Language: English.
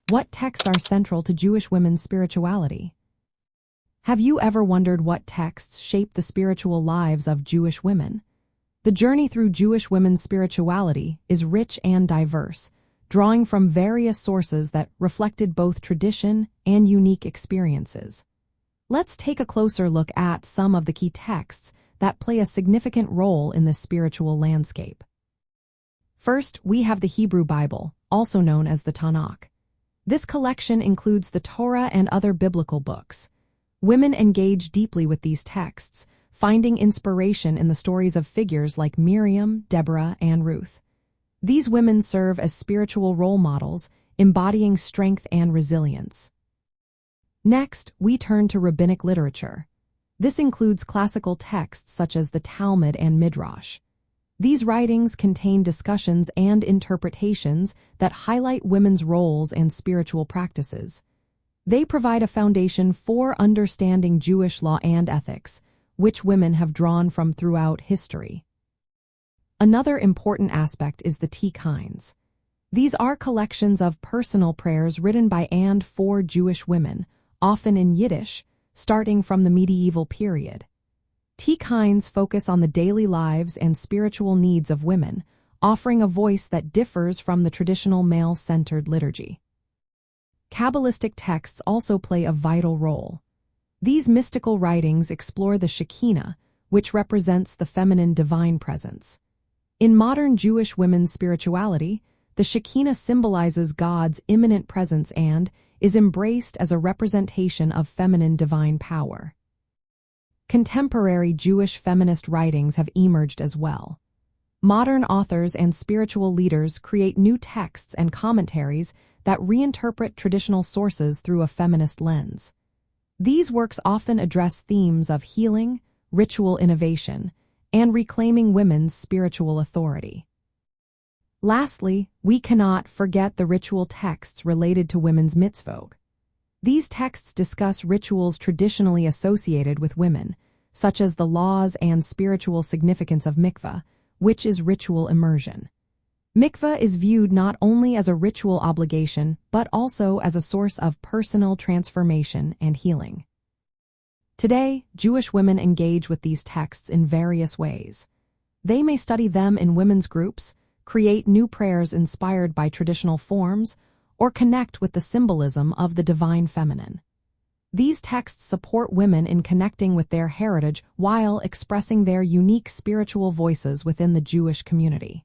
What texts are central to Jewish women's spirituality? Have you ever wondered what texts shape the spiritual lives of Jewish women? The journey through Jewish women's spirituality is rich and diverse, drawing from various sources that reflected both tradition and unique experiences. Let's take a closer look at some of the key texts that play a significant role in this spiritual landscape. First, we have the Hebrew Bible, also known as the Tanakh. This collection includes the Torah and other biblical books. Women engage deeply with these texts, finding inspiration in the stories of figures like Miriam, Deborah, and Ruth. These women serve as spiritual role models, embodying strength and resilience. Next, we turn to Rabbinic literature. This includes classical texts such as the Talmud and Midrash. These writings contain discussions and interpretations that highlight women's roles and spiritual practices. They provide a foundation for understanding Jewish law and ethics, which women have drawn from throughout history. Another important aspect is the Tkhines. These are collections of personal prayers written by and for Jewish women, often in Yiddish, starting from the medieval period. Tkhines focus on the daily lives and spiritual needs of women, offering a voice that differs from the traditional male-centered liturgy. Kabbalistic texts also play a vital role. These mystical writings explore the Shechinah, which represents the feminine divine presence. In modern Jewish women's spirituality, the Shechinah symbolizes God's immanent presence and is embraced as a representation of feminine divine power. Contemporary Jewish feminist writings have emerged as well. Modern authors and spiritual leaders create new texts and commentaries that reinterpret traditional sources through a feminist lens. These works often address themes of healing, ritual innovation, and reclaiming women's spiritual authority. Lastly, we cannot forget the ritual texts related to women's mitzvot. These texts discuss rituals traditionally associated with women, such as the laws and spiritual significance of mikveh, which is ritual immersion. Mikveh is viewed not only as a ritual obligation, but also as a source of personal transformation and healing. Today, Jewish women engage with these texts in various ways. They may study them in women's groups, create new prayers inspired by traditional forms, or connect with the symbolism of the divine feminine. These texts support women in connecting with their heritage while expressing their unique spiritual voices within the Jewish community.